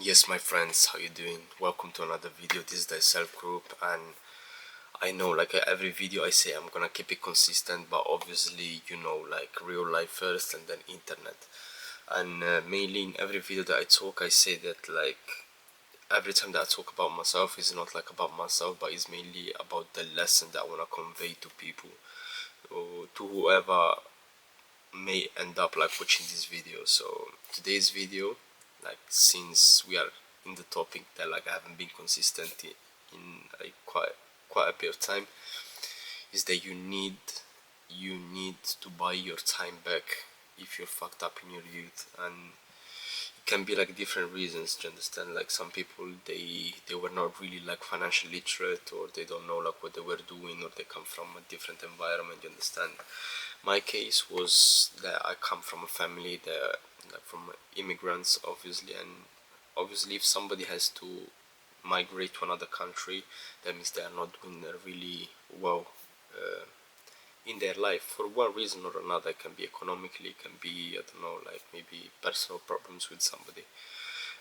Yes, my friends, how you doing? Welcome to another video. This is the self group, and I know, like every video I say, I'm gonna keep it consistent, but obviously, like real life first and then internet. And mainly in every video that I talk, I say that like every time that I talk about myself is not like about myself, but it's mainly about the lesson that I wanna convey to people or to whoever may end up like watching this video. So today's video, like since we are in the topic that like I haven't been consistent in like quite a bit of time, is that you need to buy your time back if you're fucked up in your youth. And it can be like different reasons, do you understand? Like some people, they were not really like financially literate, or they don't know like what they were doing, or they come from a different environment, you understand? My case was that I come from a family that like from immigrants, obviously. And obviously if somebody has to migrate to another country, that means they are not doing really well uh, in their life for one reason or another. It can be economically, it can be, I don't know, like maybe personal problems with somebody.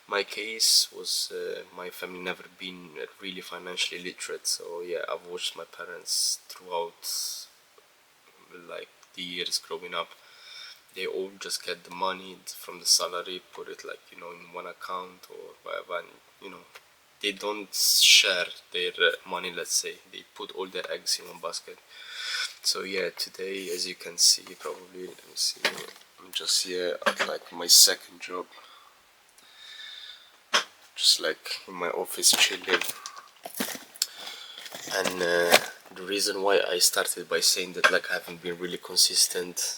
My case was my family never been really financially literate, so yeah, I've watched my parents throughout like the years growing up. They all just get the money from the salary, put it like in one account or whatever, and they don't share their money. Let's say they put all their eggs in one basket. So yeah, today, as you can see, probably, let me see, I'm just here at like my second job, just like in my office chilling. And the reason why I started by saying that like I haven't been really consistent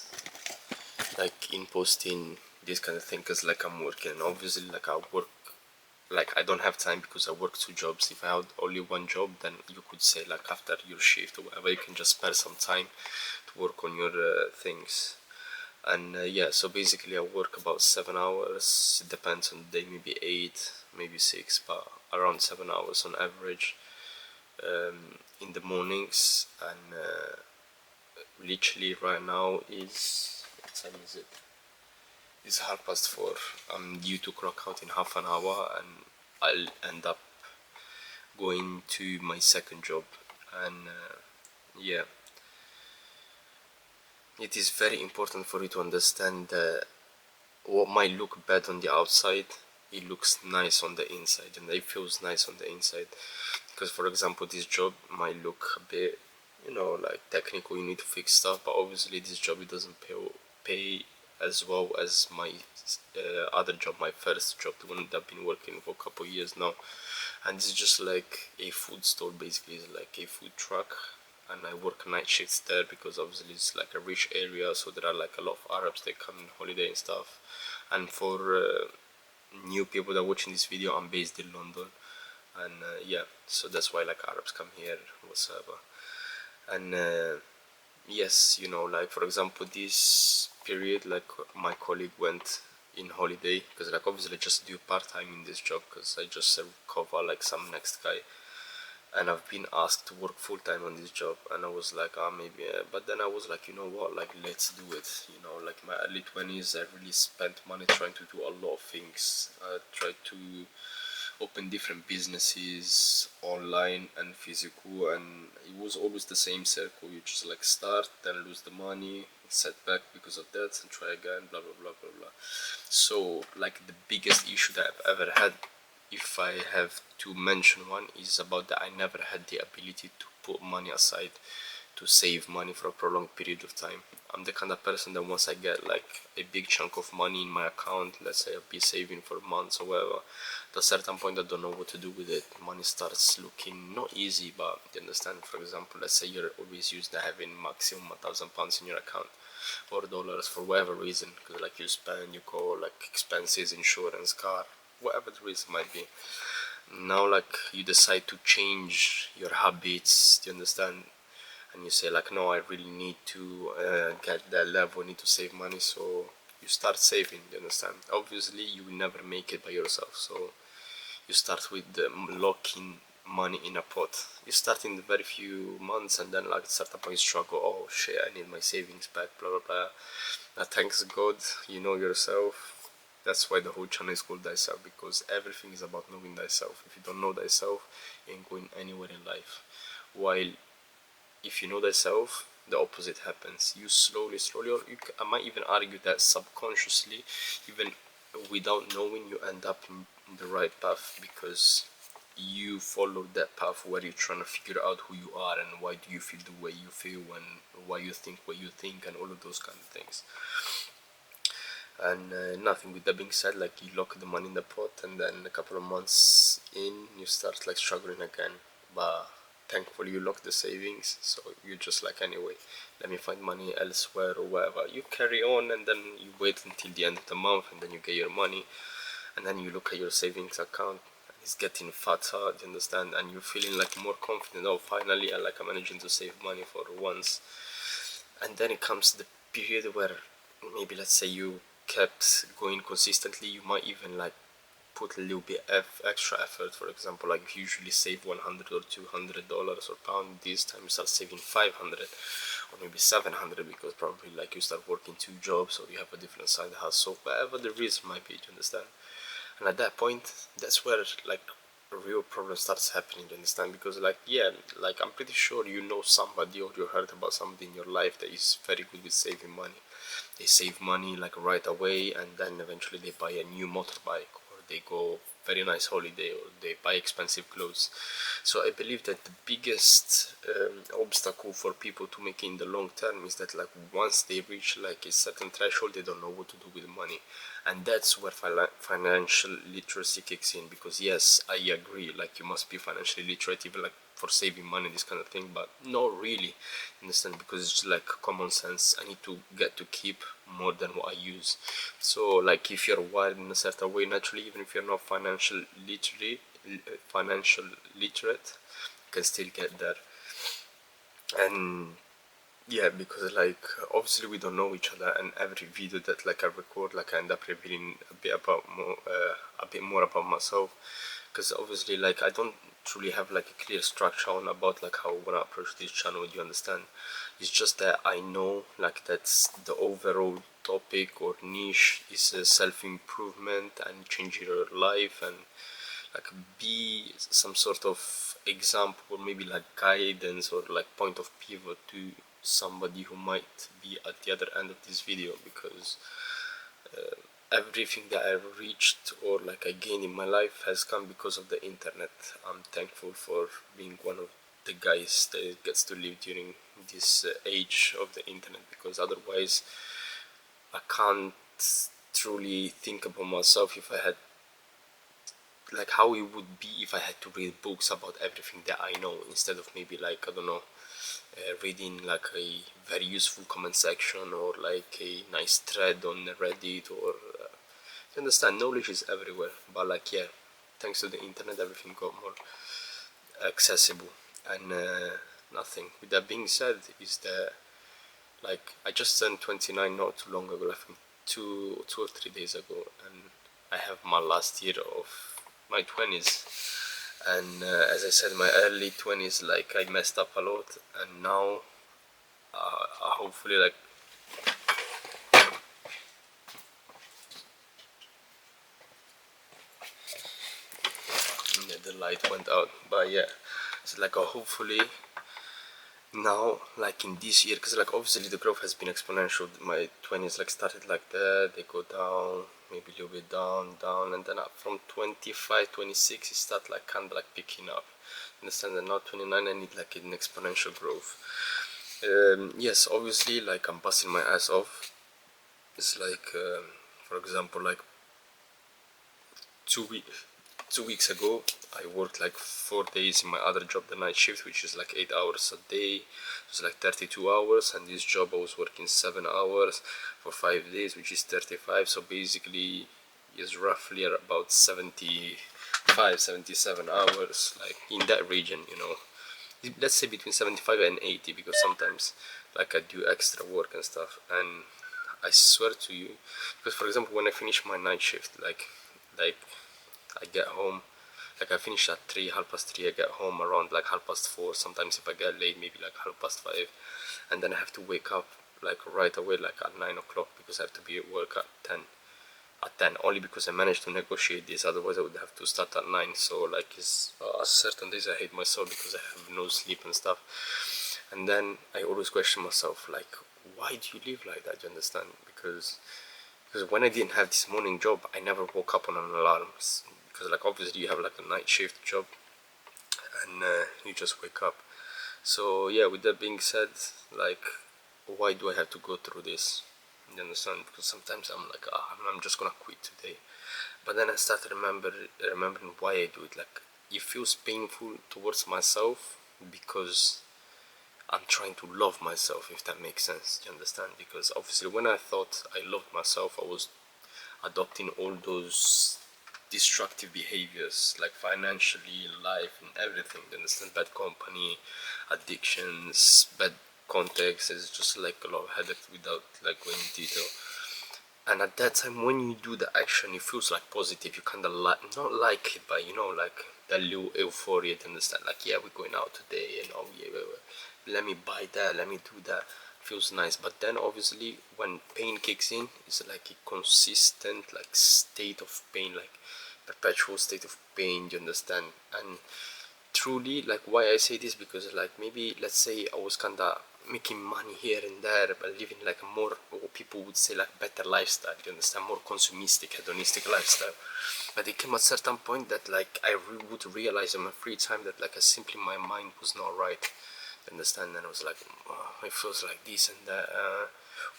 like in posting this kind of thing, because like I'm working, obviously, like I work, like I don't have time because I work two jobs. If I had only one job, then you could say like after your shift or whatever, you can just spare some time to work on your things. And yeah, so basically I work about 7 hours. It depends on the day, maybe 8, maybe 6, but around 7 hours on average in the mornings. And literally right now is, what time is it? It's 4:30. I'm due to clock out in half an hour, and I'll end up going to my second job. And yeah, it is very important for you to understand that what might look bad on the outside, it looks nice on the inside, and it feels nice on the inside. Because for example, this job might look a bit, like technical, you need to fix stuff, but obviously this job, it doesn't pay as well as my other job, my first job, the one that I've been working for a couple of years now. And it's just like a food store, basically. It's like a food truck, and I work night shifts there because obviously it's like a rich area, so there are like a lot of Arabs, they come on holiday and stuff. And for new people that are watching this video, I'm based in London. And yeah, so that's why like Arabs come here whatsoever. And yes, like for example, this period, like my colleague went in holiday, because like obviously I just do part-time in this job because I just cover like some next guy. And I've been asked to work full-time on this job, and I was like, maybe, but then I was like, you know what, like let's do it. Like my early 20s, I really spent money trying to do a lot of things. I tried to open different businesses, online and physical, and it was always the same circle. You just like start, then lose the money, set back because of that, and try again, blah blah blah blah blah. So like the biggest issue that I've ever had, if I have to mention one, is about that I never had the ability to put money aside, to save money for a prolonged period of time. I'm the kind of person that once I get like a big chunk of money in my account, let's say I'll be saving for months or whatever, at a certain point I don't know what to do with it. Money starts looking not easy, but you understand. For example, let's say you're always used to having maximum £1,000 in your account, or dollars, for whatever reason, because like you spend, you go like expenses, insurance, car, whatever the reason might be. Now like you decide to change your habits, do you understand? And you say like, no, I really need to get that level, I need to save money. So you start saving, you understand? Obviously you will never make it by yourself, so you start with locking money in a pot. You start in the very few months, and then like at a certain point you struggle, oh shit, I need my savings back, blah blah blah. Thanks God, you know yourself, That's why the whole channel is called Thyself, because everything is about knowing thyself. If you don't know thyself, you ain't going anywhere in life. While if you know thyself, the opposite happens. You slowly, or I might even argue that subconsciously, even without knowing, you end up in the right path, because you follow that path where you're trying to figure out who you are and why do you feel the way you feel and why you think what you think and all of those kind of things. And nothing, with that being said, like, you lock the money in the pot, and then a couple of months in, you start like struggling again. But thankfully you lock the savings, so you just like, anyway, let me find money elsewhere or wherever. You carry on, and then you wait until the end of the month, and then you get your money, and then you look at your savings account, and it's getting fatter, do you understand? And you're feeling like more confident. Oh, finally I'm managing to save money for once. And then it comes the period where maybe, let's say, you kept going consistently, you might even like put a little bit extra effort. For example, like, if you usually save 100 or $200 or pound, this time you start saving 500 or maybe 700, because probably like you start working 2 jobs or you have a different side hustle, whatever the reason might be, to understand. And at that point, that's where like a real problem starts happening, you understand? Because like, yeah, like, I'm pretty sure you know somebody, or you heard about somebody in your life that is very good with saving money. They save money like right away, and then eventually they buy a new motorbike, or they go very nice holiday, or they buy expensive clothes. So I believe that the biggest obstacle for people to make it in the long term is that, like, once they reach like a certain threshold, they don't know what to do with money. And that's where financial literacy kicks in. Because yes, I agree, like, you must be financially literate, even like for saving money, this kind of thing, but not really, understand? Because it's just like common sense. I need to get to keep more than what I use. So like, if you're wired in a certain way naturally, even if you're not financial literate, you can still get there. And yeah, because like, obviously we don't know each other, and every video that like I record, like, I end up revealing a bit more about myself. Because obviously, like, I don't truly have like a clear structure on about like how I want to approach this channel, do you understand? It's just that I know like that's the overall topic or niche is self-improvement and changing your life, and like be some sort of example, or maybe like guidance, or like point of pivot to somebody who might be at the other end of this video. Because everything that I've reached or like I gained in my life has come because of the internet. I'm thankful for being one of the guys that gets to live during this age of the internet, because otherwise I can't truly think about myself if I had, like, how it would be if I had to read books about everything that I know, instead of maybe like, I don't know, reading like a very useful comment section, or like a nice thread on Reddit, or you understand, knowledge is everywhere. But like, yeah, thanks to the internet, everything got more accessible. And nothing, with that being said, is that like, I just turned 29 not too long ago, I think two or 3 days ago, and I have my last year of my 20s. And as I said, my early 20s, like, I messed up a lot, and now hopefully, like, yeah, the light went out, but yeah, so like, hopefully now, like, in this year, because like, obviously the growth has been exponential. My 20s like started like that, they go down, maybe a little bit down, and then up from 25, 26 it start like kind of like picking up, understand? And now 29 I need like an exponential growth. Yes, obviously, like, I'm busting my ass off. It's like, for example, like 2 weeks 2 weeks ago, I worked like 4 days in my other job, the night shift, which is like 8 hours a day. It's like 32 hours, and this job I was working 7 hours for 5 days, which is 35. So basically, is roughly about 75, 77 hours, like in that region, you know. Let's say between 75 and 80, because sometimes like I do extra work and stuff. And I swear to you, because for example, when I finish my night shift, like I get home, like I finish at 3, half past 3, I get home around like half past 4, sometimes if I get late, maybe like half past 5, and then I have to wake up like right away, like at 9 o'clock, because I have to be at work at 10. at 10, only because I managed to negotiate this. Otherwise I would have to start at 9. So like it's certain days I hate myself because I have no sleep and stuff. And then I always question myself, like, why do you live like that? You understand? Because when I didn't have this morning job, I never woke up on an alarm, because like obviously you have like a night shift job, and you just wake up. So yeah, with that being said, like, why do I have to go through this? You understand? Because sometimes I'm like, I'm just gonna quit today. But then I started remembering why I do it. Like, it feels painful towards myself because I'm trying to love myself, if that makes sense. You understand? Because obviously when I thought I loved myself, I was adopting all those destructive behaviors, like financially, life, and everything. You understand? Bad company, addictions, bad context. It's just like a lot of headache without like going in detail. And at that time, when you do the action, it feels like positive. You kind of like, not like it, but you know, like that little euphoria to understand, like, yeah, we're going out today, and oh yeah, let me buy that, let me do that. Feels nice. But then obviously when pain kicks in, it's like a consistent like state of pain, like perpetual state of pain. You understand? And truly, like, why I say this, because like maybe let's say I was kind of making money here and there, but living like a more, what people would say, like better lifestyle. You understand? More consumistic, hedonistic lifestyle. But it came at a certain point that like I would realize in my free time that like simply my mind was not right. You understand? And I was like, oh, it feels like this and that.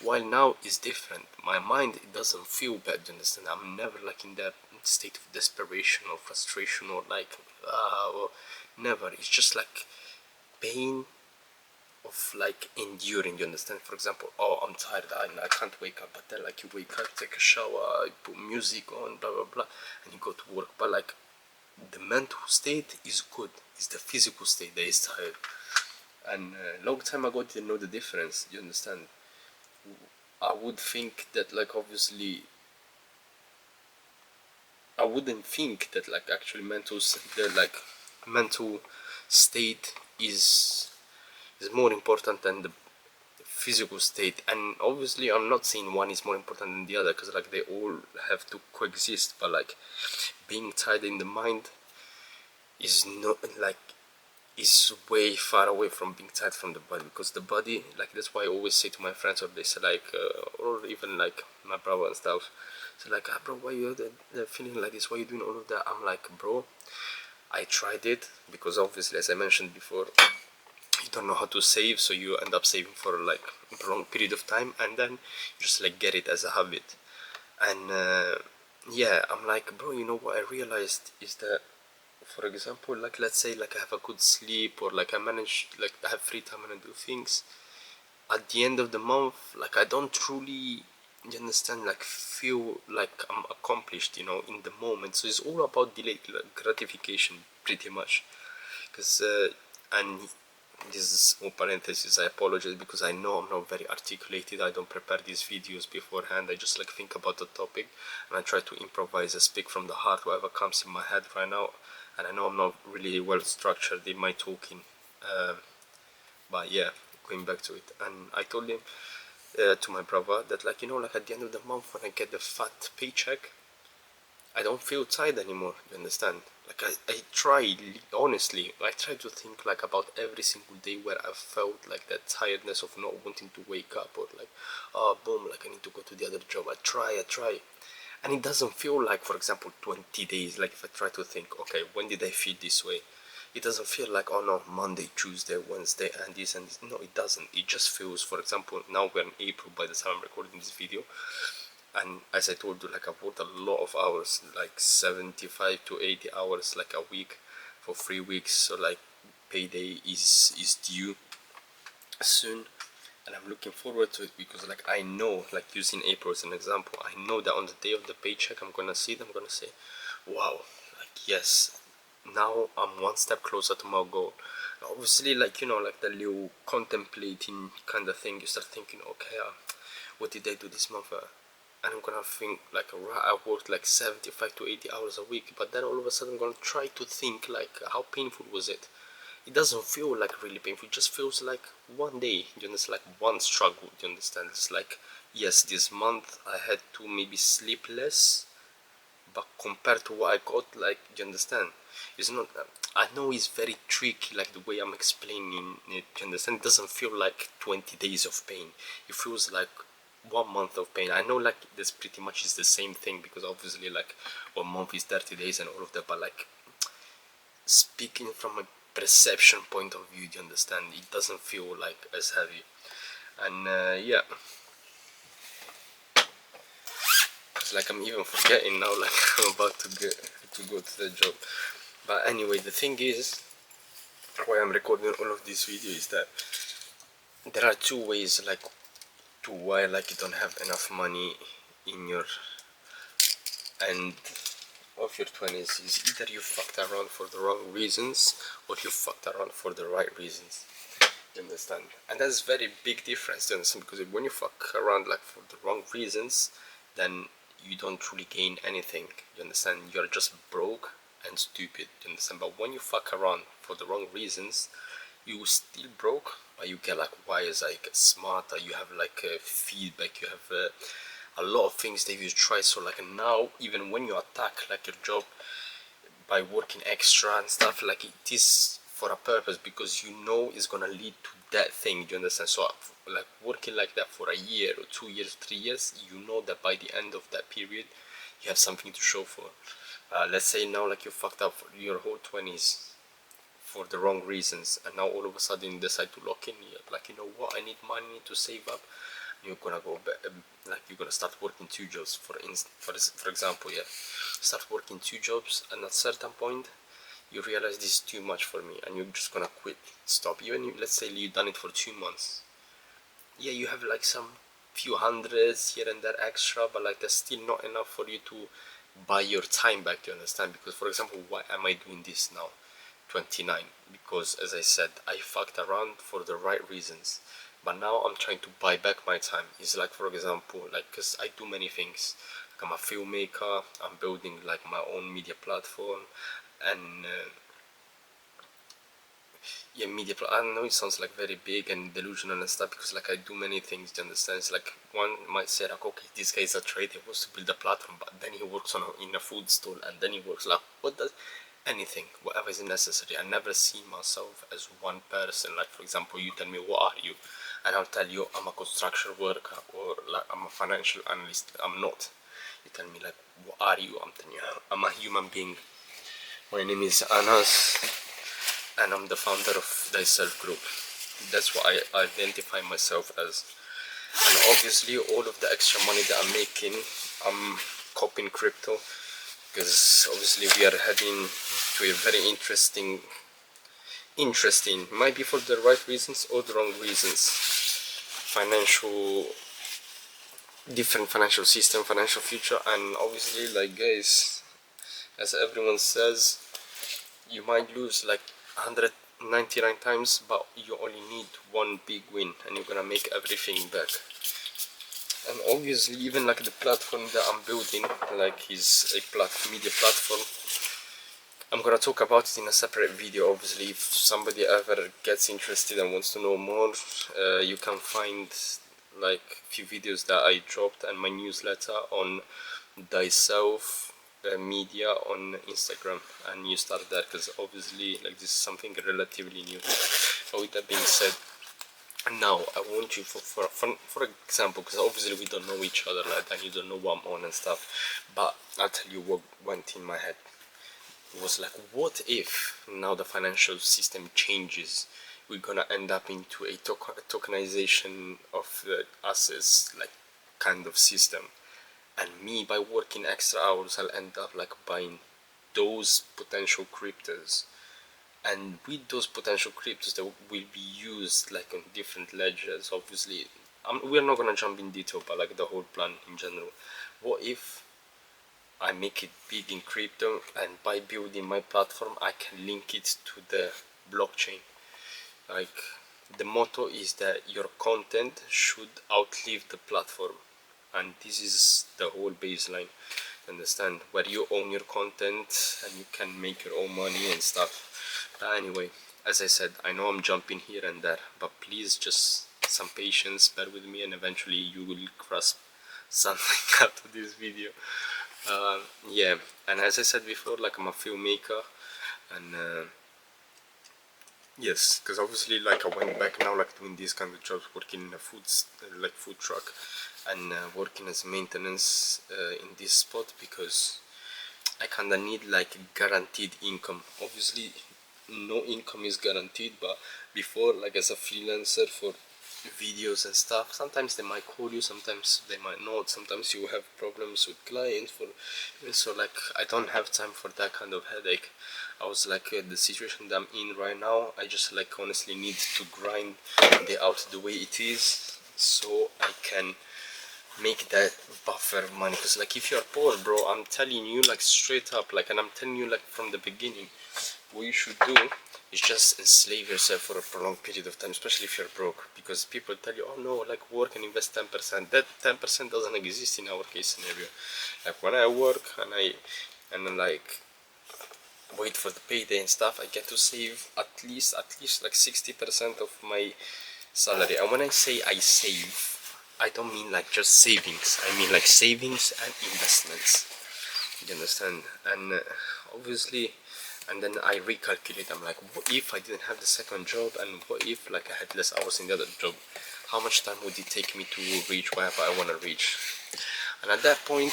While now is different. My mind, it doesn't feel bad. You understand? I'm never like in that state of desperation or frustration or like or never. It's just like pain of like enduring. You understand? For example, oh, I'm tired, I can't wake up. But then like you wake up, take a shower, you put music on, blah blah blah, and you go to work. But like the mental state is good. It's the physical state that is tired. And a long time ago I didn't know the difference. You understand? I would think that like obviously I wouldn't think that like actually the like mental state is more important than the physical state. And obviously I'm not saying one is more important than the other, because like they all have to coexist. But like being tired in the mind is not like, is way far away from being tired from the body. Because the body, like, that's why I always say to my friends, or they say like or even like my brother and stuff, so like, bro, why you feeling like this, why you doing all of that? I'm like, bro, I tried it, because obviously as I mentioned before, you don't know how to save, so you end up saving for like a prolonged period of time, and then you just like get it as a habit. And yeah, I'm like, bro, you know what I realized is that, for example, like let's say like I have a good sleep, or like I manage, like I have free time and I do things, at the end of the month, like I don't truly, you understand, like feel like I'm accomplished, you know, in the moment. So it's all about delayed gratification, pretty much. Because and this is all parenthesis, I apologize, because I know I'm not very articulated. I don't prepare these videos beforehand. I just like think about the topic and I try to improvise and speak from the heart, whatever comes in my head right now. And I know I'm not really well structured in my talking, but yeah, going back to it. And I told him, to my brother, that like, you know, like at the end of the month when I get the fat paycheck, I don't feel tired anymore. You understand? Like I try, honestly, I try to think like about every single day where I felt like that tiredness of not wanting to wake up, or like, oh boom, like I need to go to the other job. I try, and it doesn't feel like, for example, 20 days. Like if I try to think, okay, when did I feel this way? It doesn't feel like, oh no, Monday, Tuesday, Wednesday, and this and this. No, it doesn't. It just feels, for example, now we're in April by the time I'm recording this video, and as I told you, like I've worked a lot of hours, like 75 to 80 hours like a week for 3 weeks. So like payday is due soon, and I'm looking forward to it, because like I know, like using April as an example, I know that on the day of the paycheck I'm gonna see it, I'm gonna say, wow, like yes, now I'm one step closer to my goal. Obviously, like, you know, like the little contemplating kind of thing, you start thinking, okay, what did I do this month? And I'm gonna think like, right, I worked like 75 to 80 hours a week, but then all of a sudden I'm gonna try to think like, how painful was it? It doesn't feel like really painful. It just feels like one day, you understand, like one struggle, you understand. It's like yes, this month I had to maybe sleep less, but compared to what I got, like, you understand, it's not, I know it's very tricky, like the way I'm explaining it, you understand, it doesn't feel like 20 days of pain, it feels like 1 month of pain. I know, like, this pretty much is the same thing, because obviously, like, 1 month is 30 days and all of that, but like, speaking from a perception point of view, you understand, it doesn't feel like as heavy. And yeah, it's like I'm even forgetting now, like I'm about to go to the job. But anyway, the thing is, why I'm recording all of this video is that there are two ways, like, to why, like, you don't have enough money in your end of your 20s. Is either you fucked around for the wrong reasons, or you fucked around for the right reasons. You understand? And that's very big difference, you understand? Because when you fuck around, like, for the wrong reasons, then you don't truly gain anything. You understand? You're just broke and stupid. You understand? But when you fuck around for the wrong reasons, you still broke, but you get, like, wise, like, smarter. You have, like, feedback. You have a lot of things that you try. So, like, now, even when you attack, like, your job by working extra and stuff, like, it is for a purpose, because you know it's gonna lead to that thing. You understand? So, like, working like that for a year or 2 years, 3 years, you know that by the end of that period you have something to show for. Let's say now, like, you fucked up for your whole 20s for the wrong reasons, and now all of a sudden you decide to lock in. You're like, you know what, I need money to save up. You're gonna go back, like, you're gonna start working two jobs, for example, yeah, start working two jobs, and at a certain point you realize this is too much for me, and you're just gonna quit, stop. Even if, let's say, you've done it for 2 months, yeah, you have, like, some few hundreds here and there extra, but, like, that's still not enough for you to buy your time back. Do you understand? Because, for example, why am I doing this now, 29? Because, as I said, I fucked around for the right reasons, but now I'm trying to buy back my time. It's like, for example, like, because I do many things, like, I'm a filmmaker, I'm building, like, my own media platform, and yeah, I know it sounds like very big and delusional and stuff, because, like, I do many things. Do you understand? It's like, one might say, like, okay, this guy is a trader, he wants to build a platform, but then he works in a food stall, and then he works, like, what does anything, whatever is necessary. I never see myself as one person. Like, for example, you tell me, what are you, and I'll tell you, I'm a construction worker, or, like, I'm a financial analyst. I'm not. You tell me, like, what are you? I'm telling you, I'm a human being. My name is Anas, and I'm the founder of Thyself Group. That's what I identify myself as. And obviously, all of the extra money that I'm making, I'm copying crypto, because obviously we are heading to a very interesting, might be for the right reasons or the wrong reasons, different financial system, financial future. And obviously, like, guys, as everyone says, you might lose like 199 times, but you only need one big win, and you're gonna make everything back. And obviously, even like the platform that I'm building, like, is a media platform. I'm gonna talk about it in a separate video. Obviously, if somebody ever gets interested and wants to know more, you can find like few videos that I dropped and my newsletter on Thyself Media on Instagram, and you start there, because obviously, like, this is something relatively new. But with that being said, now I want you, for example, because obviously we don't know each other like that, you don't know what I'm on and stuff, but I'll tell you what went in my head. It was like, what if now the financial system changes, we're gonna end up into a tokenization of the assets, like, kind of system, and me, by working extra hours, I'll end up like buying those potential cryptos, and with those potential cryptos that will be used like on different ledgers. Obviously, we're not gonna jump in detail, but like the whole plan in general. What if I make it big in crypto, and by building my platform I can link it to the blockchain? Like, the motto is that your content should outlive the platform, and this is the whole baseline, understand, where you own your content and you can make your own money and stuff. But anyway, as I said, I know I'm jumping here and there, but please just some patience, bear with me, and eventually you will grasp something out of this video. Yeah, and as I said before, like I'm a filmmaker, and yes, because obviously like I went back now like doing these kind of jobs, working in a food truck, and working as maintenance in this spot, because I kinda need like guaranteed income. Obviously no income is guaranteed, but before, like as a freelancer for videos and stuff, sometimes they might call you, sometimes they might not, sometimes you have problems with clients for, so like I don't have time for that kind of headache. I was like the situation that I'm in right now, I just like honestly need to grind it out the way it is, so I can make that buffer of money. Because like if you're poor, bro, I'm telling you like straight up, like, and I'm telling you like from the beginning, what you should do is just enslave yourself for a prolonged period of time, especially if you're broke, because people tell you, oh no, like work and invest 10%. That 10% doesn't exist in our case scenario. Like when I work and then like wait for the payday and stuff, I get to save at least like 60% of my salary. And when I say I save, I don't mean like just savings, I mean like savings and investments, you understand? And obviously, and then I recalculate, I'm like, what if I didn't have the second job, and what if like I had less hours in the other job, how much time would it take me to reach wherever I want to reach? And at that point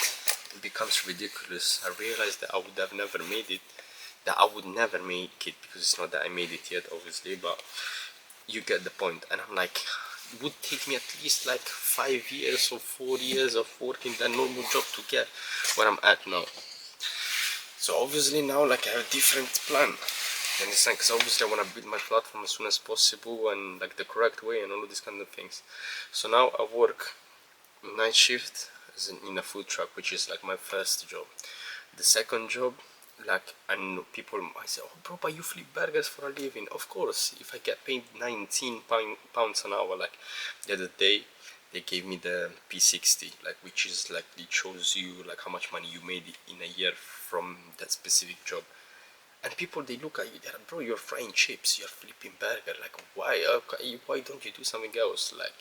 it becomes ridiculous. I realized that I would have never made it, that I would never make it, because it's not that I made it yet obviously, but you get the point. And I'm like, it would take me at least like 5 years or 4 years of working that normal job to get where I'm at now. So obviously now like I have a different plan, you understand? Because obviously I want to build my platform as soon as possible, and like the correct way and all of these kind of things. So now I work night shift as in a food truck, which is like my first job. The second job, like, and people might say, oh bro, but you flip burgers for a living. Of course, if I get paid 19 pounds an hour, like the other day they gave me the P60, like, which is like, it shows you like how much money you made in a year from that specific job. And people, they look at you, they're like, bro, you're frying chips, you're flipping burger, like why don't you do something else? Like,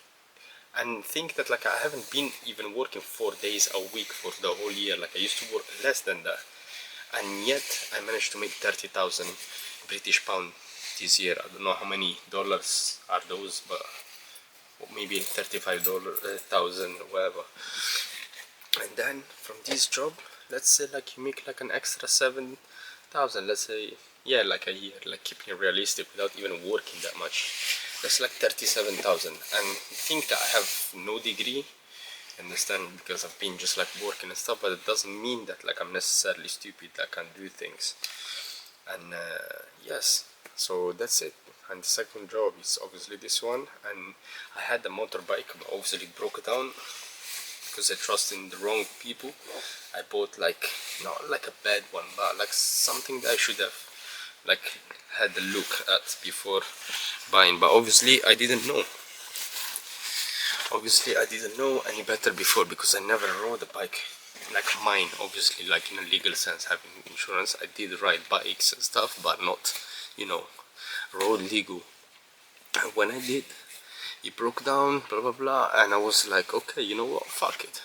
and think that like I haven't been even working 4 days a week for the whole year. Like I used to work less than that, and yet I managed to make 30,000 British pound this year. I don't know how many dollars are those, but maybe 35,000 or whatever. And then from this job, let's say like you make like an extra 7,000, let's say, yeah, like a year, like keeping it realistic without even working that much. That's like 37,000. And think that I have no degree, understand, because I've been just like working and stuff, but it doesn't mean that like I'm necessarily stupid, I can do things. And yes, so that's it. And the second job is obviously this one, and I had a motorbike, but obviously it broke down because I trust in the wrong people. I bought like, not like a bad one, but like something that I should have like had a look at before buying, but obviously I didn't know. Obviously I didn't know any better before, because I never rode a bike like mine, obviously, like in a legal sense, having insurance. I did ride bikes and stuff, but not, you know, road legal. And when I did, it broke down, blah blah blah, and I was like, okay, you know what, fuck it,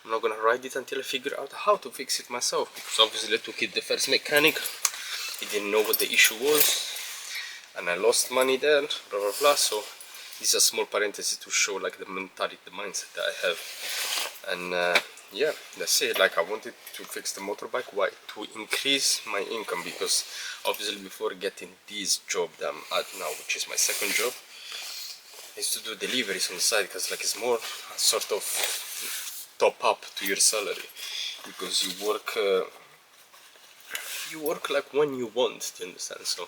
I'm not gonna ride it until I figure out how to fix it myself. Because obviously I took it the first mechanic, he didn't know what the issue was, and I lost money there, blah blah blah. So this is a small parenthesis to show like the mentality, the mindset that I have. And yeah, that's it. Like I wanted to fix the motorbike. Why? To increase my income, because obviously before getting this job that I'm at now, which is my second job, I used to do deliveries on the side, because like it's more a sort of top up to your salary, because you work like when you want, do you understand? So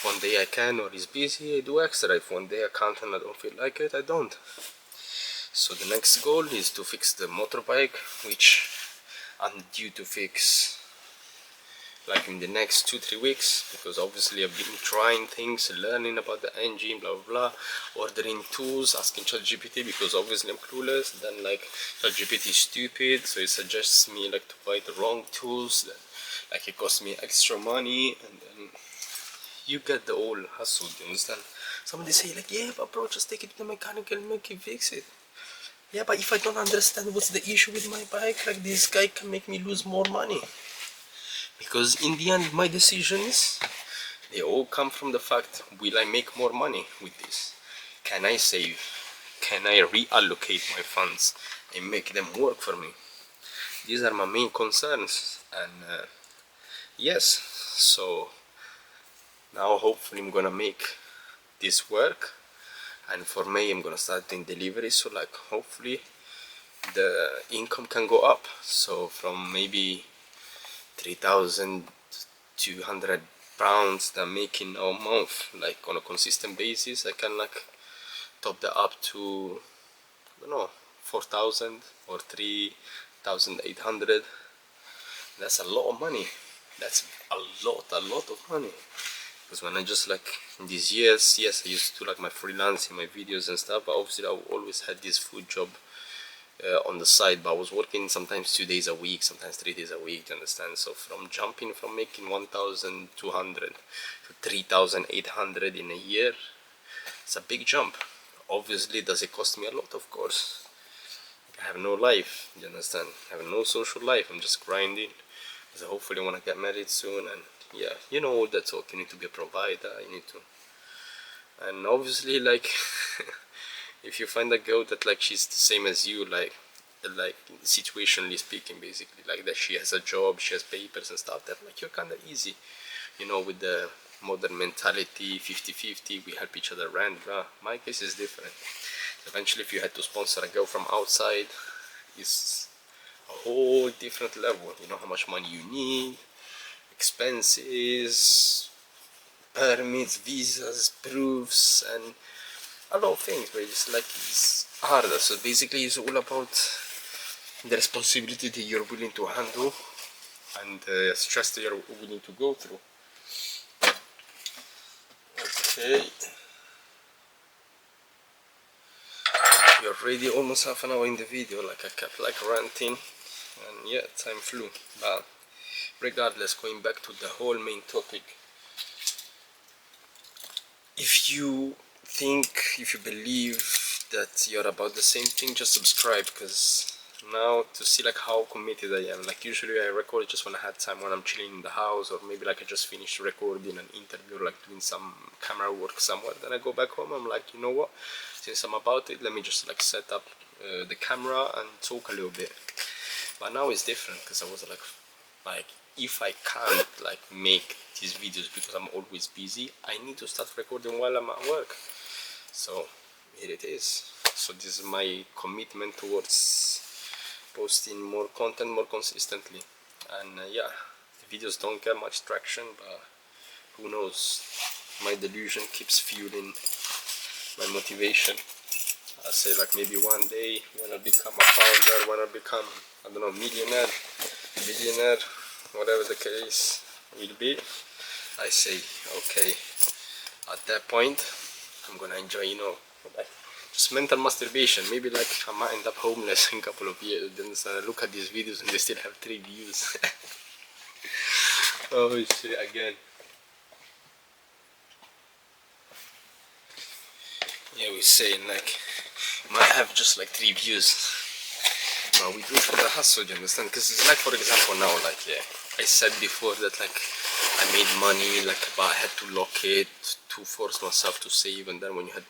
one day I can, or it's busy, I do extra. If one day I can't and I don't feel like it, I don't. So the next goal is to fix the motorbike, which I'm due to fix like in the next 2-3 weeks, because obviously I've been trying things, learning about the engine, blah blah blah, ordering tools, asking ChatGPT, because obviously I'm clueless. Then like ChatGPT is stupid, so it suggests me like to buy the wrong tools, then like it costs me extra money, and then you get the whole hustle, do you understand? Somebody say like, yeah, but bro, just take it to the mechanic and make it fix it. Yeah, but if I don't understand what's the issue with my bike, like this guy can make me lose more money. Because in the end, my decisions, they all come from the fact, will I make more money with this? Can I save? Can I reallocate my funds and make them work for me? These are my main concerns, and yes, so now hopefully I'm gonna make this work, and for May I'm gonna start doing deliveries, so like hopefully the income can go up, so from maybe 3,200 pounds that I'm making a month, like on a consistent basis, I can like top that up to, I don't know, 4,000 or 3,800. That's a lot of money. That's a lot of money. Because when I just like in these years, yes, I used to do like my freelancing, my videos and stuff, but obviously I always had this food job on the side, but I was working sometimes 2 days a week, sometimes 3 days a week, you understand? So from jumping from making 1,200 to 3,800 in a year, it's a big jump. Obviously, does it cost me a lot? Of course. I have no life, you understand? I have no social life, I'm just grinding. So hopefully I want to get married soon, and yeah, you know all that talk, you need to be a provider, you need to, and obviously like if you find a girl that like she's the same as you, like situationally speaking, basically, like that she has a job, she has papers and stuff, that like you're kind of easy, you know, with the modern mentality, 50-50, we help each other rent, blah. My case is different. Eventually if you had to sponsor a girl from outside, it's a whole different level. You know how much money you need, expenses, permits, visas, proofs, and a lot of things, but it's like it's harder. So basically it's all about the responsibility that you're willing to handle and the stress that you're willing to go through. Okay, we're already almost half an hour in the video, like I kept like ranting, and yeah, time flew. But regardless, going back to the whole main topic, if you believe that you're about the same thing, just subscribe, because now to see like how committed I am, like usually I record just when I had time, when I'm chilling in the house, or maybe like I just finished recording an interview or like doing some camera work somewhere, then I go back home, I'm like, you know what, since I'm about it, let me just like set up the camera and talk a little bit. But now it's different, because I was like if I can't like make these videos because I'm always busy, I need to start recording while I'm at work. So here it is. So this is my commitment towards posting more content more consistently. And yeah, the videos don't get much traction, but who knows, my delusion keeps fueling my motivation. I say like maybe one day when I become a founder, when I become, I don't know, millionaire, billionaire, whatever the case will be, I say, okay, at that point I'm gonna enjoy, you know, like just mental masturbation. Maybe like I might end up homeless in a couple of years, then I look at these videos and they still have 3 views. Oh shit, again. Yeah, we're saying like might have just like 3 views, but we do it for the hustle, you understand? Because it's like, for example, now, like, yeah, I said before that like I made money, like, but I had to lock it to force myself to save. And then when you had,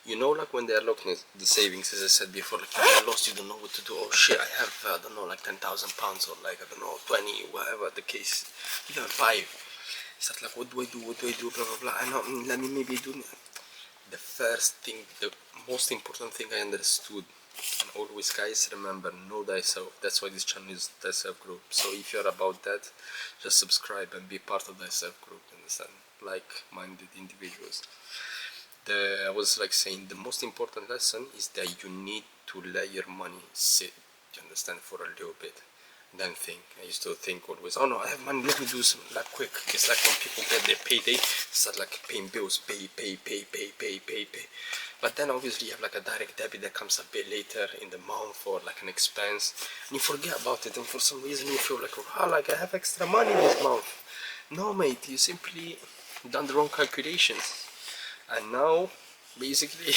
you know, like when they are locking the savings, as I said before, like you get lost, you don't know what to do. Oh shit, I have I don't know, like 10,000 pounds, or like I don't know, 20, whatever the case, even 5. It's like, what do I do, blah blah blah. I know, let me maybe do. The first thing, the most important thing I understood, and always, guys, remember, know thyself. That's why this channel is thyself group. So if you're about that, just subscribe and be part of thyself group, understand? Like-minded individuals. I was like saying, the most important lesson is that you need to let your money sit, you understand, for a little bit. Then think. I used to think always, oh no, I have money, let me do something like quick. It's like when people get their payday, start like paying bills, pay. But then obviously you have like a direct debit that comes a bit later in the month, or like an expense, and you forget about it, and for some reason you feel like, oh, like I have extra money this month. No, mate, you simply done the wrong calculations. And now basically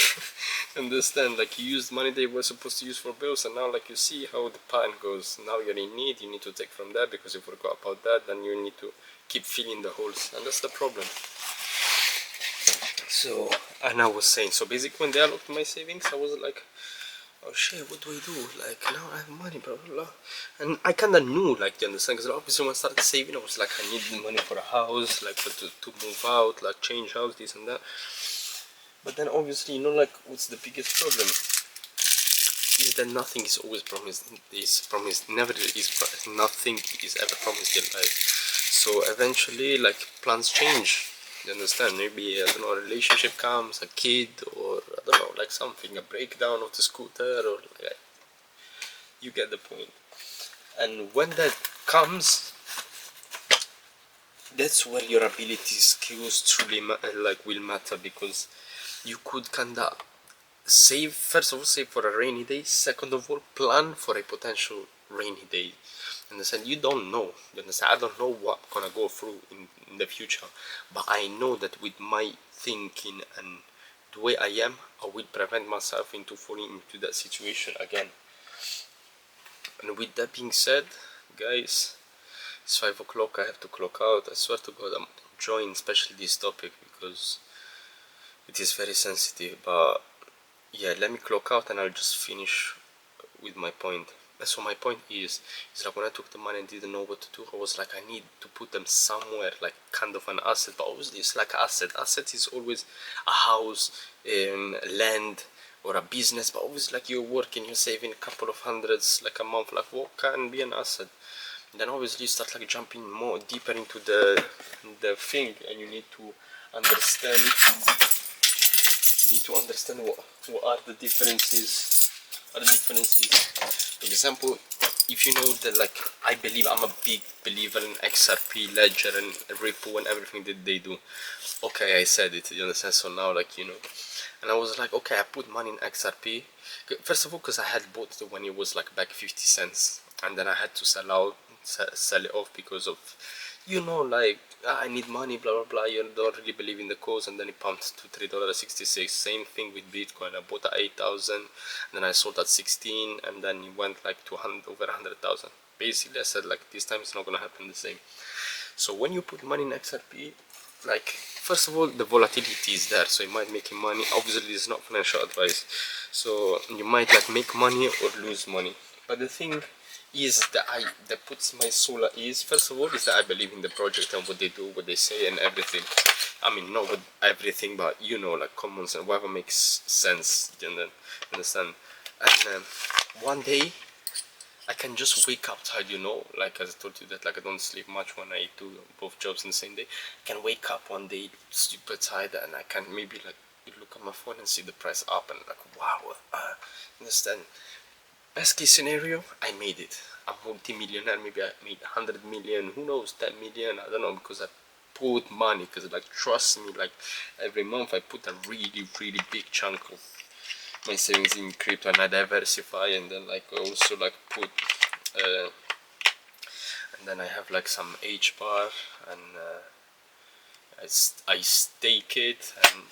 understand, like, you used money they were supposed to use for bills, and now like you see how the pattern goes. Now you're in need, you need to take from that because you forgot about that, then you need to keep filling the holes, and that's the problem. So, and I was saying, so basically when they unlocked my savings, I was like, oh shit, what do I do? Like, now I have money, blah blah blah. And I kinda knew, like, you understand, because obviously when I started saving, I was like, I need the money for a house, like, to move out, like, change house, this and that. But then obviously, you know, like, what's the biggest problem? Is that nothing is always promised, never is, nothing is ever promised in life. So eventually, like, plans change. You understand? Maybe, I don't know, a relationship comes, a kid, or I don't know, like something, a breakdown of the scooter, or like, you get the point. And when that comes, that's where your ability, skills truly like will matter, because you could kinda save, first of all, save for a rainy day, second of all, plan for a potential rainy day. Understand? You don't know. You understand? I don't know what I'm gonna go through in the future, but I know that with my thinking and the way I am, I will prevent myself into falling into that situation again. And with that being said, guys, it's 5 o'clock, I have to clock out. I swear to God, I'm enjoying especially this topic because it is very sensitive. But yeah, let me clock out and I'll just finish with my point. So my point is like, when I took the money and didn't know what to do, I was like, I need to put them somewhere, like kind of an asset. But obviously it's like asset. Asset is always a house, land, or a business. But obviously, like, you're working, you're saving a couple of hundreds like a month. Like, what can be an asset? Then obviously you start like jumping more deeper into the thing, and you need to understand. You need to understand what are the differences. For example, if you know that, like, I believe, I'm a big believer in XRP, Ledger, and Ripple, and everything that they do. Okay, I said it, you understand? So now, like, you know, and I was like, okay, I put money in XRP. First of all, because I had bought it when it was like back 50 cents, and then I had to sell it off because of, you know, like, I need money, blah blah blah. You don't really believe in the cause, and then it pumped to $3.66. Same thing with Bitcoin. I bought at 8,000, then I sold at 16, and then it went like to over 100,000. Basically, I said, like, this time it's not gonna happen the same. So when you put money in XRP, like, first of all, the volatility is there, so you might make money. Obviously, it's not financial advice, so you might like make money or lose money. But the thing is that puts my soul at ease. First of all, is that I believe in the project and what they do, what they say, and everything. I mean, not with everything, but you know, like, common sense, whatever makes sense. You understand? And one day I can just wake up tired, you know, like, as I told you that, like, I don't sleep much when I do both jobs in the same day. I can wake up one day super tired, and I can maybe like look at my phone and see the price up, and like, wow, understand? Best case scenario, I made it. I'm multi-millionaire. Maybe I made 100 million. Who knows? 10 million. I don't know, because I put money. Because, like, trust me, like, every month I put a really, really big chunk of my savings in crypto, and I diversify, and then, like, I also like put and then I have like some H bar, and I stake it, and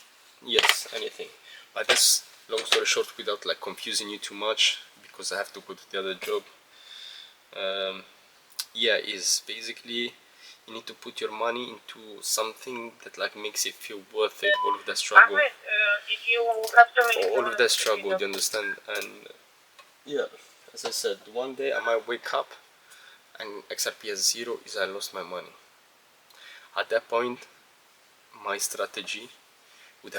yes, anything. But that's, long story short, without like confusing you too much, because I have to go to the other job. Yeah, is basically you need to put your money into something that like makes it feel worth it. All of the struggle, all of the struggle, you understand? And yeah, as I said, one day I might wake up and XRP as zero, is I lost my money. At that point, my strategy would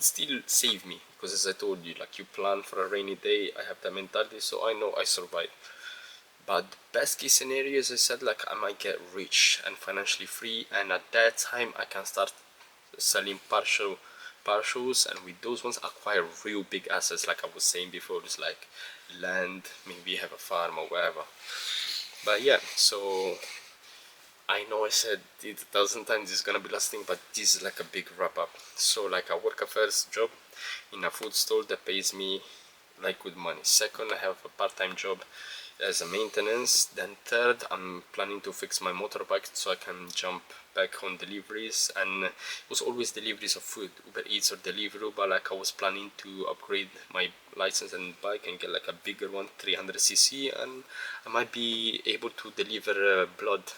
still save me, because as I told you, like, you plan for a rainy day. I have that mentality, so I know I survive. But the best case scenario, as I said, like, I might get rich and financially free, and at that time I can start selling partials, and with those ones acquire real big assets, like I was saying before. It's like land, maybe have a farm or whatever. But yeah, so I know I said it 1,000 times, it's gonna be last thing, but this is like a big wrap up. So, like, I work a first job in a food store that pays me like good money. Second, I have a part-time job as a maintenance. Then third, I'm planning to fix my motorbike so I can jump back on deliveries, and it was always deliveries of food, Uber Eats or Deliveroo, but like I was planning to upgrade my license and bike and get like a bigger one, 300cc, and I might be able to deliver blood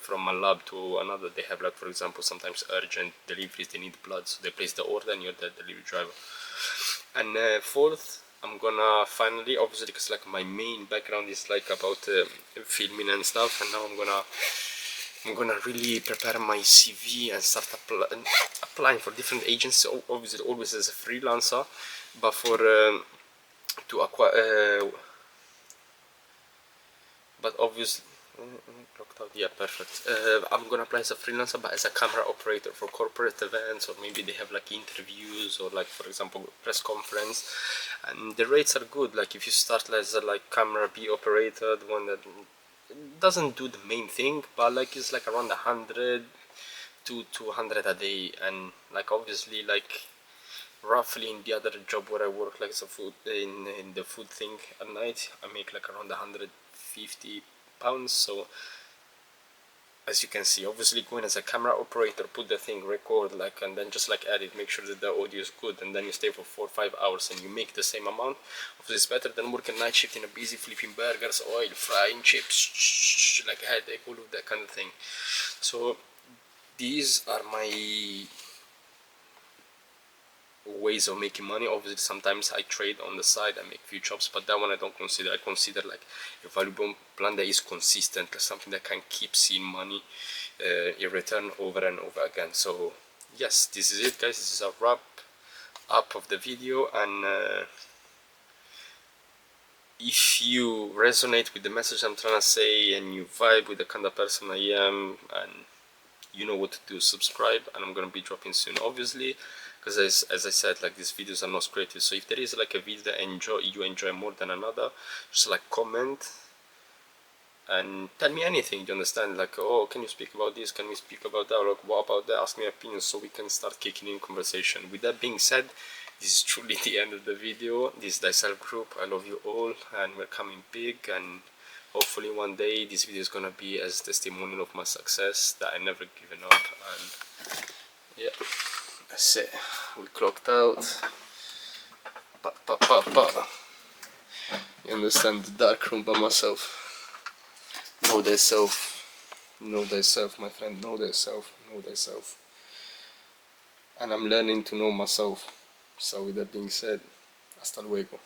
from a lab to another. They have, like, for example, sometimes urgent deliveries, they need blood, so they place the order and you're the delivery driver. And fourth, I'm gonna finally, obviously, because like my main background is like about filming and stuff, and now I'm gonna really prepare my CV and start applying for different agencies. Obviously, always as a freelancer, but for to acquire. But obviously, blocked out. Yeah, perfect. I'm gonna apply as a freelancer, but as a camera operator for corporate events, or maybe they have like interviews, or like, for example, press conference, and the rates are good. Like if you start as a like camera B operator, the one that doesn't do the main thing, but like it's like around 100 to 200 a day, and like obviously like roughly in the other job where I work like as a food in the food thing at night, I make like around 150 pounds. So as you can see, obviously going as a camera operator, put the thing, record, like, and then just like edit, make sure that the audio is good, and then you stay for 4 or 5 hours and you make the same amount. Obviously it's better than working night shift in a busy flipping burgers, oil, frying chips, like a headache, all of that kind of thing. So these are my ways of making money. Obviously sometimes I trade on the side, I make few chops, but that one I don't consider. I consider like a valuable plan that is consistent, like something that can keep seeing money in return over and over again. So yes, this is it, guys. This is a wrap up of the video, and if you resonate with the message I'm trying to say and you vibe with the kind of person I am, and you know what to do, subscribe, and I'm gonna be dropping soon, obviously, because as I said, like, these videos are not creative. So if there is like a video that you enjoy more than another, just like comment and tell me anything. You understand, like, oh, can you speak about this, can we speak about that, or like, what about that, ask me opinions so we can start kicking in conversation. With that being said, this is truly the end of the video. This is Thyself Group. I love you all, and we're coming big, and hopefully one day this video is gonna be as testimonial of my success, that I never given up. And yeah, that's it. We clocked out. You understand, the dark room by myself. Know thyself. Know thyself, my friend. Know thyself. Know thyself. And I'm learning to know myself. So with that being said, hasta luego.